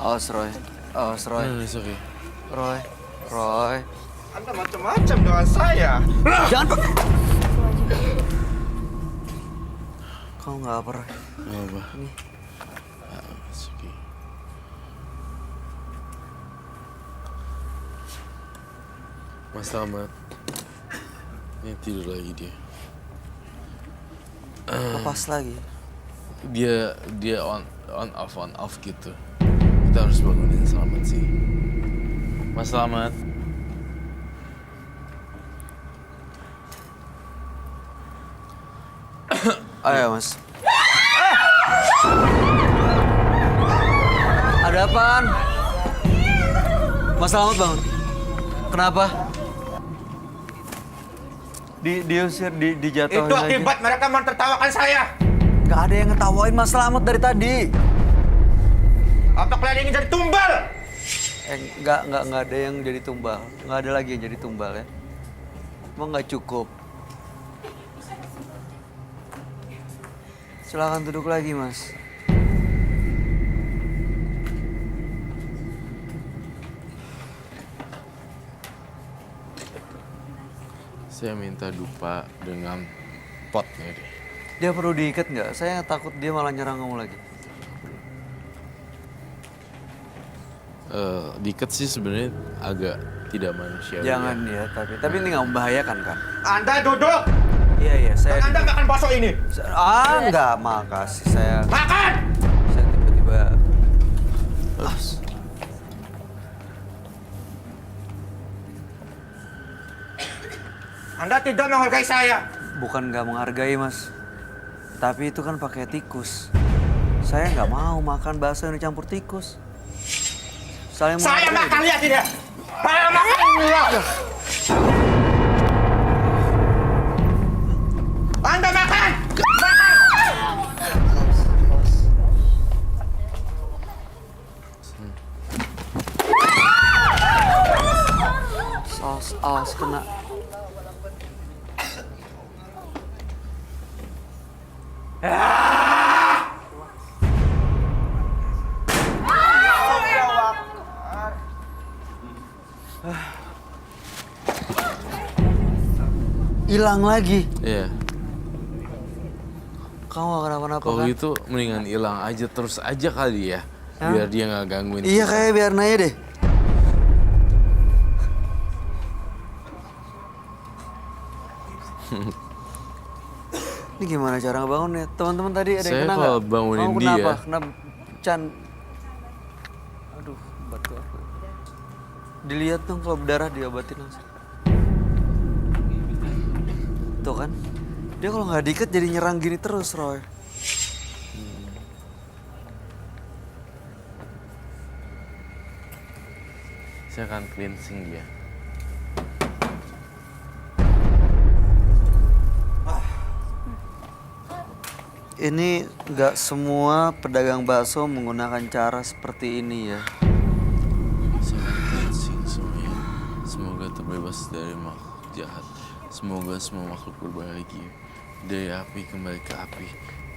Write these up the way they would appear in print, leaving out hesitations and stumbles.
Awas Roy, awas Roy. No, it's okay. Roy, Roy. Anda macam-macam dengan saya. Jangan pak. Kau nggak apa Roy? Nggak apa. It's okay. Mas Ahmad. Ini tidur lagi dia. Lepas lagi. Dia on off gitu. Kita harus bangunin Selamat sih. Mas Selamat. Ayo mas. Ada apaan? Mas Selamat bangun. Kenapa? Diusir, dijatuhin Itu aja. akibat mereka mentertawakan saya. Gak ada yang ngetawain Mas Selamat dari tadi. Apa kalian ingin jadi tumbal? Nggak ada yang jadi tumbal. Nggak ada lagi yang jadi tumbal ya. Emang nggak cukup. Silakan duduk lagi mas. Saya minta dupa dengan potnya deh. Dia perlu diikat nggak? Saya takut dia malah nyerang kamu lagi. Diikat sih sebenarnya agak tidak manusiawi. Jangan ya, tapi ini nggak membahayakan kan? Anda duduk. Iya, saya... Dan Anda makan bakso ini. Enggak, makasih. Saya Makan! tiba-tiba... Anda tidak menghargai saya. Bukan nggak menghargai, Mas. Tapi itu kan pakai tikus. Saya nggak mau makan bakso yang dicampur tikus. Saya menghargai. makan, lihat tidak? Saya makan, lihat. Anda makan! Makan! Awas kena. Hilang lagi. Iya. Kamu gak kenapa-napa Kalau kan? gitu mendingan hilang aja terus aja kali ya. Biar dia nggak gangguin. Iya kita. kayak biarin aja deh. Ini gimana cara ngebangunnya? Teman-teman tadi ada yang Saya kena kalau nggak? bangunin Kamu dia- kenapa? Kena Chan. Aduh, batu apa? Dilihat dong kalau berdarah diobatin langsung. Tuh kan? Dia kalau nggak diikat jadi nyerang gini terus, Roy. Saya akan cleansing dia. Ini nggak semua pedagang bakso menggunakan cara seperti ini ya. Saya akan cleansing semuanya. Semoga terbebas dari makhluk jahat. Semoga semua makhluk berbahagia. Daya api kembali ke api.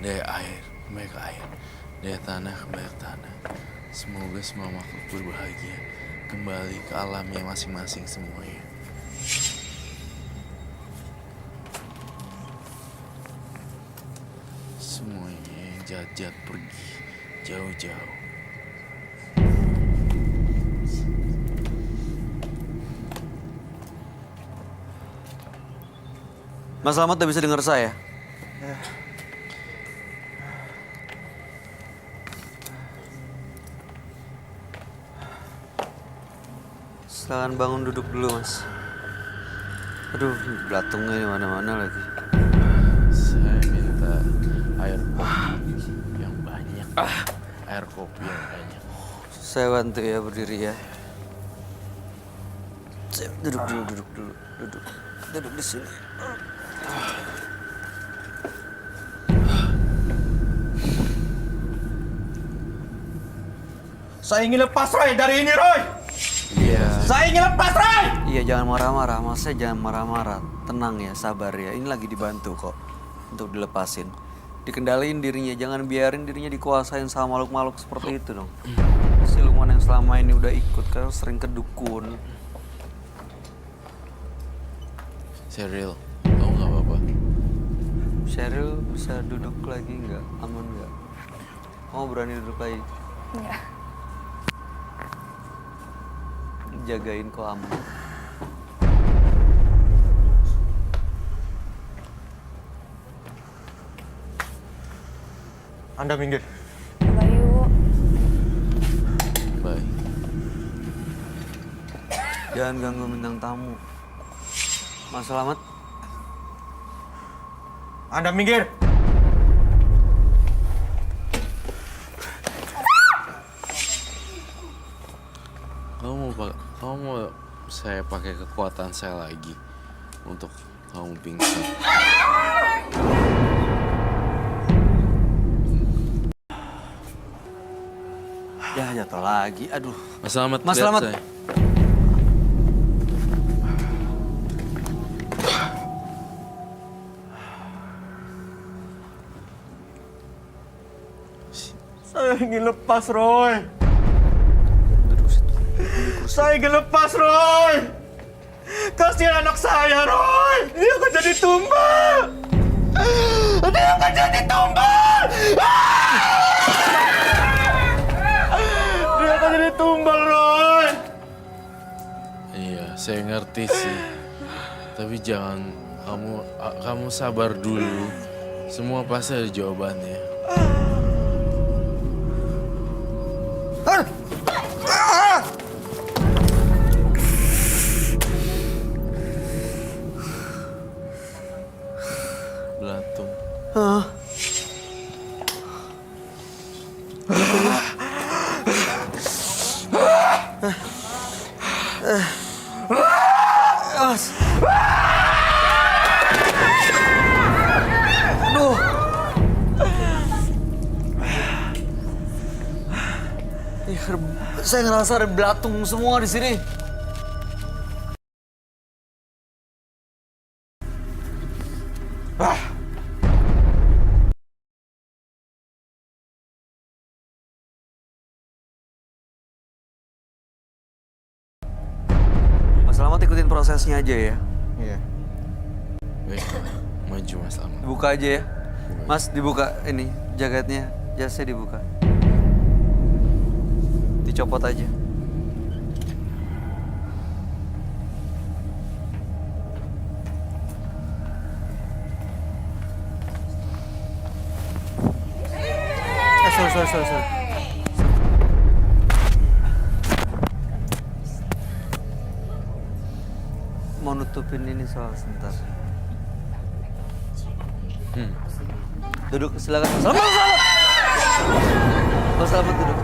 Daya air kembali ke air. Daya tanah kembali ke tanah. Semoga semua makhluk berbahagia. Kembali ke alamnya masing-masing semuanya. Semuanya yang jahat-jahat pergi jauh-jauh. Mas Selamat udah bisa dengar saya? Silakan bangun duduk dulu, Mas. Aduh, belatungnya di mana-mana lagi. Saya minta air kopi yang banyak. Air kopi yang banyak. Saya bantu ya berdiri ya. Duduk dulu, duduk. Duduk di sini. Saya ingin lepas Roy dari ini, Roy. Iya. Saya ingin lepas Roy. Iya, jangan marah-marah. Mas, saya jangan marah-marah. Tenang ya, sabar ya. Ini lagi dibantu kok untuk dilepasin. Dikendaliin dirinya, jangan biarin dirinya dikuasain sama makhluk-makhluk seperti itu dong. siluman yang selama ini udah ikut karena sering ke dukun. Cheryl, kamu nggak apa-apa? Cheryl bisa duduk lagi nggak? Aman nggak? Kamu berani duduk lagi? Enggak. Jagain kok aman. Anda minggir. Bayu, Baik. Jangan ganggu bintang tamu. Mas Selamat, Anda minggir. Kamu mau saya pakai kekuatan saya lagi untuk kamu pingsan? ya jatuh lagi. Aduh. Mas Selamat, Mas lihat Selamat. saya. Saya ingin lepas, Roy. Duduk situ. Saya ingin lepas, Roy. Kasihan anak saya, Roy. Dia akan jadi tumbal. Dia akan jadi tumbal. Dia akan jadi tumbal, Roy. Iya, saya ngerti sih. Tapi jangan kamu sabar dulu. Semua pasti ada jawabannya. Belatung. Aduh. Saya ngerasa ada belatung semua di sini. Mas Selamat ikutin prosesnya aja ya. Iya. Baik, maju Mas Selamat. Dibuka aja ya. Mas dibuka ini jaketnya, jasnya dibuka. Dicopot aja. Sorry. Mau nutupin ini soal sebentar. Duduk, silakan. Selamat. Mas Selamat duduk.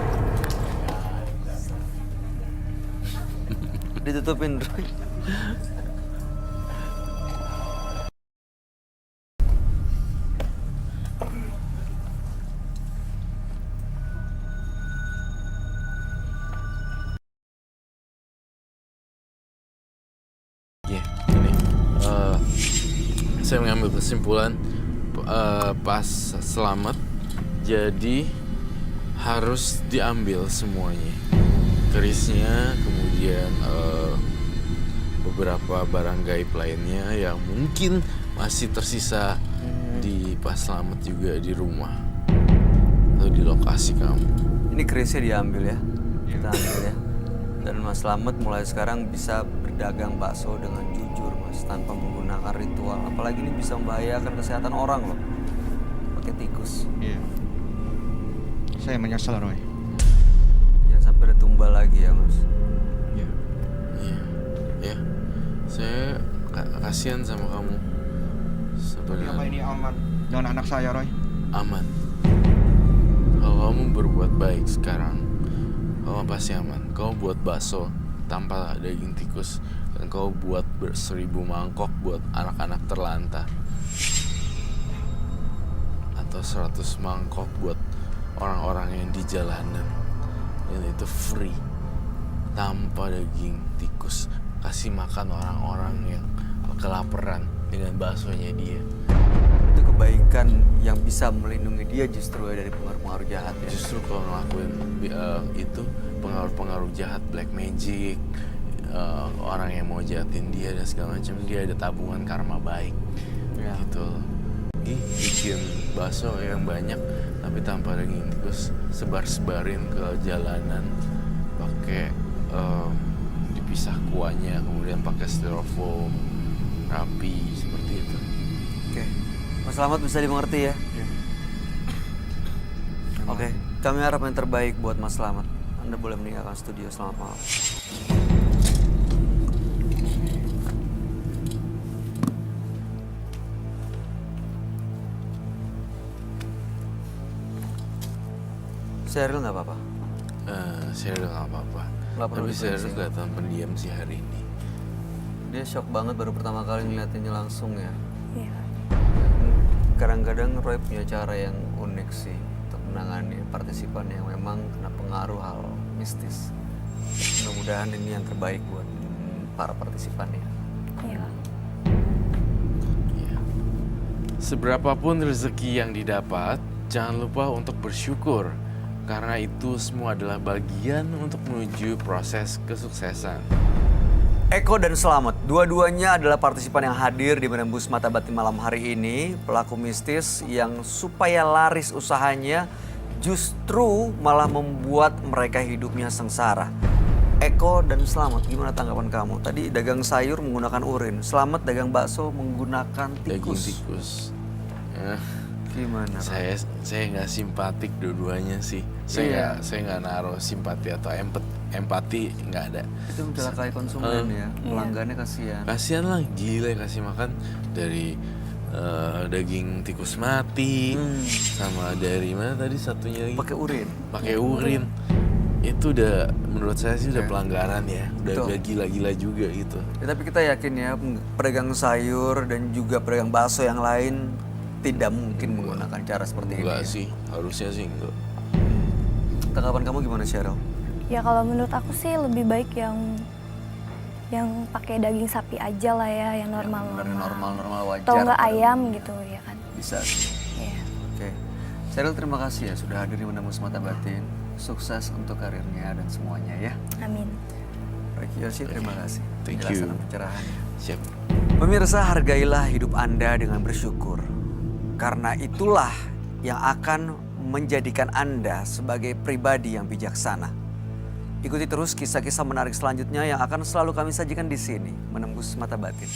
Ditutupin Roy. Ya, ini saya mengambil kesimpulan pas Selamat, jadi harus diambil semuanya, kerisnya, kemudian beberapa barang gaib lainnya yang mungkin masih tersisa di pas Selamat juga di rumah atau di lokasi kamu. Ini kerisnya diambil ya. Kita ambil ya. Dan Mas Selamat mulai sekarang bisa berdagang bakso dengan jujur Mas, tanpa menggunakan ritual. Apalagi ini bisa membahayakan kesehatan orang loh. Pakai tikus. Iya. Saya menyesal, Roy. Jangan sampai ada tumbal lagi ya Mas. Iya. Iya, ya. Saya kasihan sama kamu. Apa Sebenarnya ini aman dengan anak saya, Roy? aman. Kalau kamu berbuat baik sekarang, kamu pasti aman. Kamu buat bakso tanpa daging tikus, dan kau buat 1000 mangkok buat anak-anak terlantar, atau 100 mangkok buat orang-orang yang di jalanan, dan itu free tanpa daging tikus. Kasih makan orang-orang yang kelaparan dengan baksonya dia. itu kebaikan yang bisa melindungi dia justru ya dari pengaruh-pengaruh jahat ya. Justru kalau ngelakuin itu pengaruh-pengaruh jahat, black magic, orang yang mau jahatin dia dan segala macam, dia ada tabungan karma baik. Ya. Gitu loh. Bikin bakso yang banyak tapi tanpa daging tikus, sebar-sebarin ke jalanan pakai dipisah kuahnya, kemudian pakai styrofoam rapi seperti itu. Oke, Mas Slamet bisa dimengerti ya? Oke, kami harap yang terbaik buat Mas Slamet. Anda boleh meninggalkan studio. Selamat malam. Sheryl nggak apa-apa? Saya udah nggak apa-apa. Nggak perlu Tapi saya diperiksa. kelihatan pendiam sih hari ini. Dia shock banget baru pertama kali ngeliatinnya langsung ya. Iya. Kadang-kadang Roy punya cara yang unik sih untuk menangani partisipan yang memang kena pengaruh hal mistis. Mudah-mudahan ini yang terbaik buat para partisipannya. Iya. Iya. Seberapapun rezeki yang didapat, jangan lupa untuk bersyukur. Karena itu semua adalah bagian untuk menuju proses kesuksesan. Eko dan Slamet, dua-duanya adalah partisipan yang hadir di Menembus Mata Batin malam hari ini. Pelaku mistis yang supaya laris usahanya justru malah membuat mereka hidupnya sengsara. Eko dan Slamet, gimana tanggapan kamu? Tadi dagang sayur menggunakan urin, Slamet dagang bakso menggunakan Daging tikus. tikus. Gimana? Saya nggak simpatik dua-duanya sih. Iya. Saya nggak naruh simpati atau empati nggak ada. Itu mencelakai konsumen ya, pelanggannya kasihan. Kasian lah, gila kasih makan dari daging tikus mati, sama dari mana tadi satunya lagi? Pakai urin. Pakai urin. Itu udah menurut saya sih udah pelanggaran ya, udah Betul. gila-gila juga gitu. Ya, tapi kita yakin ya pedagang sayur dan juga pedagang bakso yang lain tidak mungkin menggunakan cara seperti ini. Enggak ya. sih, harusnya sih enggak. Tanggapan kamu gimana, Sheryl? Ya kalau menurut aku sih lebih baik yang pakai daging sapi aja lah ya, yang normal-normal. Dari normal-normal wajar. Atau enggak pada ayam gitu ya kan. Bisa. Iya. Oke. Sheryl, terima kasih ya sudah hadir di Menembus Mata Batin. Sukses untuk karirnya dan semuanya ya. Amin. Ricky Yoshi, terima kasih. Thank Penjelasan you. dan pencerahannya. Siap. Pemirsa, hargailah hidup Anda dengan bersyukur. Karena itulah yang akan menjadikan Anda sebagai pribadi yang bijaksana. Ikuti terus kisah-kisah menarik selanjutnya yang akan selalu kami sajikan di sini, Menembus Mata Batin.